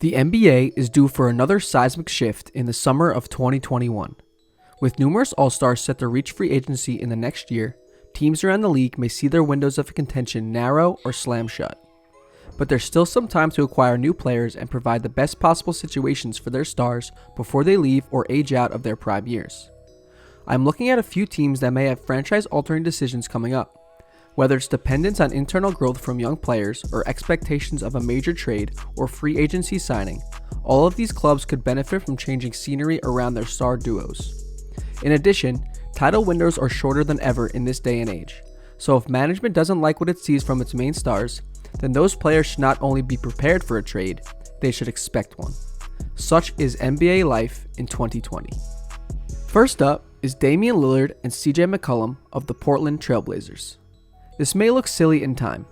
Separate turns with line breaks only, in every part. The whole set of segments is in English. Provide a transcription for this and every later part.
The NBA is due for another seismic shift in the summer of 2021. With numerous All-Stars set to reach free agency in the next year, teams around the league may see their windows of contention narrow or slam shut. But there's still some time to acquire new players and provide the best possible situations for their stars before they leave or age out of their prime years. I'm looking at a few teams that may have franchise-altering decisions coming up. Whether it's dependence on internal growth from young players or expectations of a major trade or free agency signing, all of these clubs could benefit from changing scenery around their star duos. In addition, title windows are shorter than ever in this day and age, so if management doesn't like what it sees from its main stars, then those players should not only be prepared for a trade, they should expect one. Such is NBA life in 2020. First up is Damian Lillard and CJ McCollum of the Portland Trailblazers. This may look silly in time.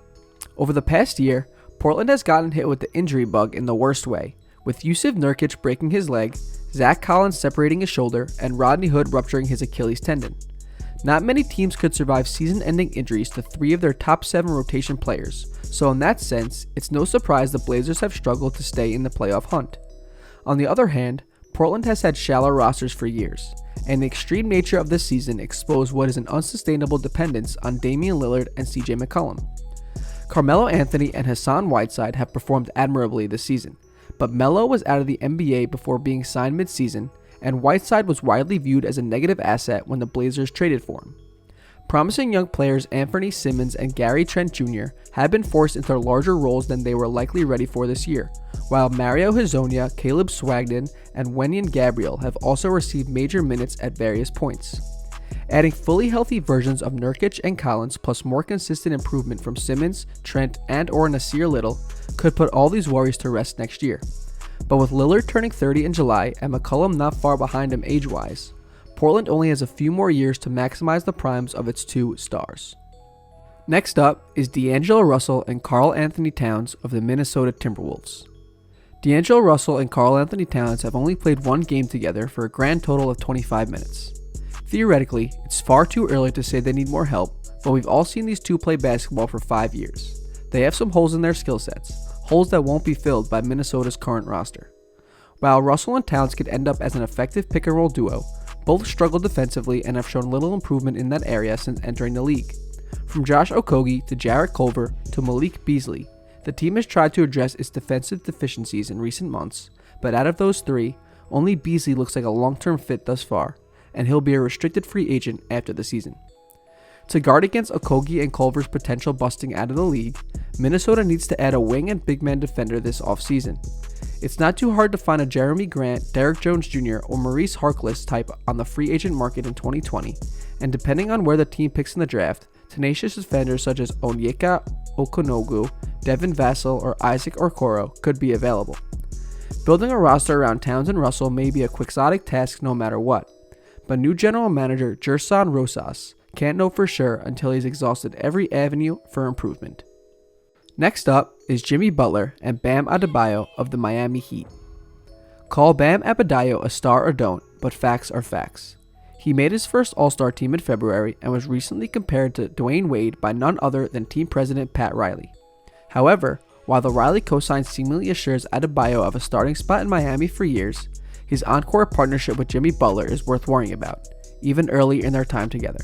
Over the past year, Portland has gotten hit with the injury bug in the worst way, with Jusuf Nurkic breaking his leg, Zach Collins separating his shoulder, and Rodney Hood rupturing his Achilles tendon. Not many teams could survive season-ending injuries to 3 of their top 7 rotation players, so in that sense, it's no surprise the Blazers have struggled to stay in the playoff hunt. On the other hand, Portland has had shallow rosters for years, and the extreme nature of this season exposed what is an unsustainable dependence on Damian Lillard and CJ McCollum. Karl-Anthony and Hassan Whiteside have performed admirably this season, but Melo was out of the NBA before being signed mid-season, and Whiteside was widely viewed as a negative asset when the Blazers traded for him. Promising young players Anthony Simmons and Gary Trent Jr. have been forced into larger roles than they were likely ready for this year, while Mario Hezonja, Caleb Swagman, and Wenyen Gabriel have also received major minutes at various points. Adding fully healthy versions of Nurkic and Collins plus more consistent improvement from Simmons, Trent, and/or Nasir Little could put all these worries to rest next year. But with Lillard turning 30 in July and McCollum not far behind him age-wise, Portland only has a few more years to maximize the primes of its 2 stars. Next up is D'Angelo Russell and Karl-Anthony Towns of the Minnesota Timberwolves. D'Angelo Russell and Karl-Anthony Towns have only played 1 game together for a grand total of 25 minutes. Theoretically, it's far too early to say they need more help, but we've all seen these two play basketball for 5 years. They have some holes in their skill sets, holes that won't be filled by Minnesota's current roster. While Russell and Towns could end up as an effective pick-and-roll duo, both struggle defensively and have shown little improvement in that area since entering the league. From Josh Okogie to Jarrett Culver to Malik Beasley, the team has tried to address its defensive deficiencies in recent months, but out of those 3, only Beasley looks like a long-term fit thus far, and he'll be a restricted free agent after the season. To guard against Okogie and Culver's potential busting out of the league, Minnesota needs to add a wing and big man defender this offseason. It's not too hard to find a Jeremy Grant, Derrick Jones Jr., or Maurice Harkless type on the free agent market in 2020, and depending on where the team picks in the draft, tenacious defenders such as Onyeka Okongwu, Devin Vassell, or Isaac Okoro could be available. Building a roster around Towns and Russell may be a quixotic task no matter what, but new general manager Gerson Rosas can't know for sure until he's exhausted every avenue for improvement. Next up is Jimmy Butler and Bam Adebayo of the Miami Heat. Call Bam Adebayo a star or don't, but facts are facts. He made his first All-Star team in February and was recently compared to Dwayne Wade by none other than team president Pat Riley. However, while the Riley cosign seemingly assures Adebayo of a starting spot in Miami for years, his on-court partnership with Jimmy Butler is worth worrying about, even early in their time together.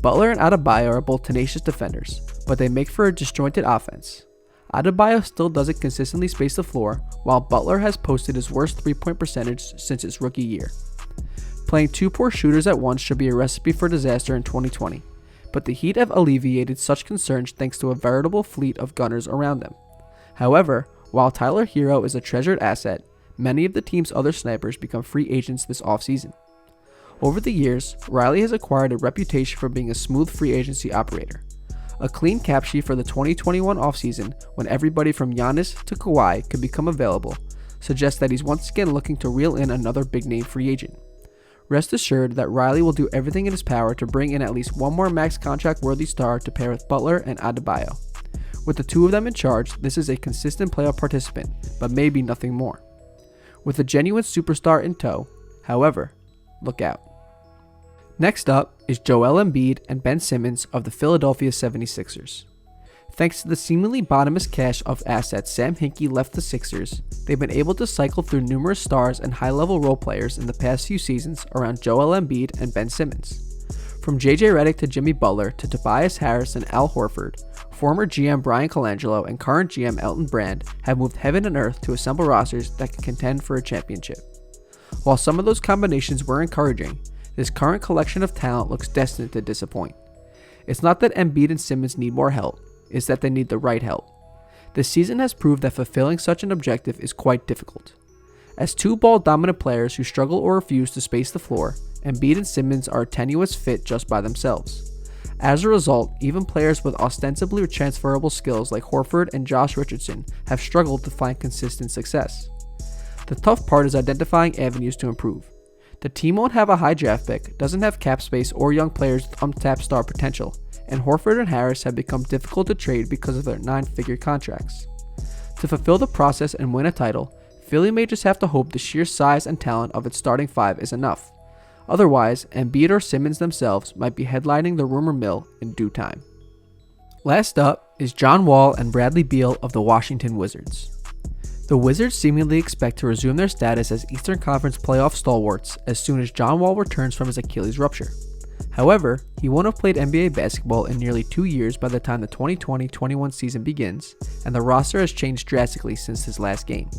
Butler and Adebayo are both tenacious defenders, but they make for a disjointed offense. Adebayo still doesn't consistently space the floor, while Butler has posted his worst 3-point percentage since his rookie year. Playing 2 poor shooters at once should be a recipe for disaster in 2020, but the Heat have alleviated such concerns thanks to a veritable fleet of gunners around them. However, while Tyler Hero is a treasured asset, many of the team's other snipers become free agents this offseason. Over the years, Riley has acquired a reputation for being a smooth free agency operator. A clean cap sheet for the 2021 offseason, when everybody from Giannis to Kawhi could become available, suggests that he's once again looking to reel in another big-name free agent. Rest assured that Riley will do everything in his power to bring in at least one more max contract-worthy star to pair with Butler and Adebayo. With the 2 of them in charge, this is a consistent playoff participant, but maybe nothing more. With a genuine superstar in tow, however, look out. Next up is Joel Embiid and Ben Simmons of the Philadelphia 76ers. Thanks to the seemingly bottomless cache of assets Sam Hinkie left the Sixers, they've been able to cycle through numerous stars and high-level role players in the past few seasons around Joel Embiid and Ben Simmons. From JJ Redick to Jimmy Butler to Tobias Harris and Al Horford, former GM Brian Colangelo and current GM Elton Brand have moved heaven and earth to assemble rosters that can contend for a championship. While some of those combinations were encouraging, this current collection of talent looks destined to disappoint. It's not that Embiid and Simmons need more help, it's that they need the right help. This season has proved that fulfilling such an objective is quite difficult. As two ball-dominant players who struggle or refuse to space the floor, Embiid and Simmons are a tenuous fit just by themselves. As a result, even players with ostensibly transferable skills like Horford and Josh Richardson have struggled to find consistent success. The tough part is identifying avenues to improve. The team won't have a high draft pick, doesn't have cap space or young players with untapped star potential, and Horford and Harris have become difficult to trade because of their 9-figure contracts. To fulfill the process and win a title, Philly may just have to hope the sheer size and talent of its starting five is enough. Otherwise, Embiid or Simmons themselves might be headlining the rumor mill in due time. Last up is John Wall and Bradley Beal of the Washington Wizards. The Wizards seemingly expect to resume their status as Eastern Conference playoff stalwarts as soon as John Wall returns from his Achilles rupture. However, he won't have played NBA basketball in nearly 2 years by the time the 2020-21 season begins, and the roster has changed drastically since his last game.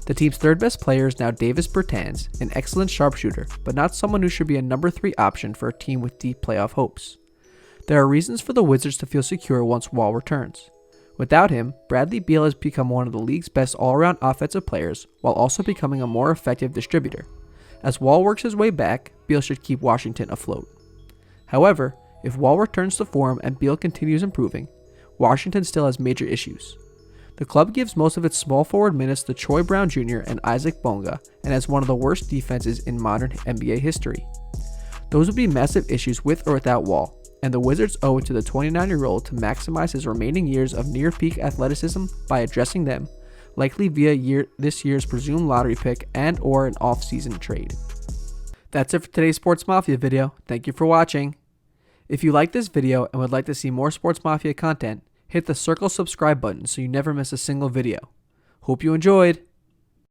The team's third best player is now Davis Bertans, an excellent sharpshooter, but not someone who should be a number 3 option for a team with deep playoff hopes. There are reasons for the Wizards to feel secure once Wall returns. Without him, Bradley Beal has become one of the league's best all-around offensive players while also becoming a more effective distributor. As Wall works his way back, Beal should keep Washington afloat. However, if Wall returns to form and Beal continues improving, Washington still has major issues. The club gives most of its small forward minutes to Troy Brown Jr. and Isaac Bonga and has one of the worst defenses in modern NBA history. Those would be massive issues with or without Wall, and the Wizards owe it to the 29-year-old to maximize his remaining years of near-peak athleticism by addressing them, likely via this year's presumed lottery pick and or an off-season trade. That's it for today's Sports Mafia video. Thank you for watching. If you like this video and would like to see more Sports Mafia content, hit the circle subscribe button so you never miss a single video. Hope you enjoyed!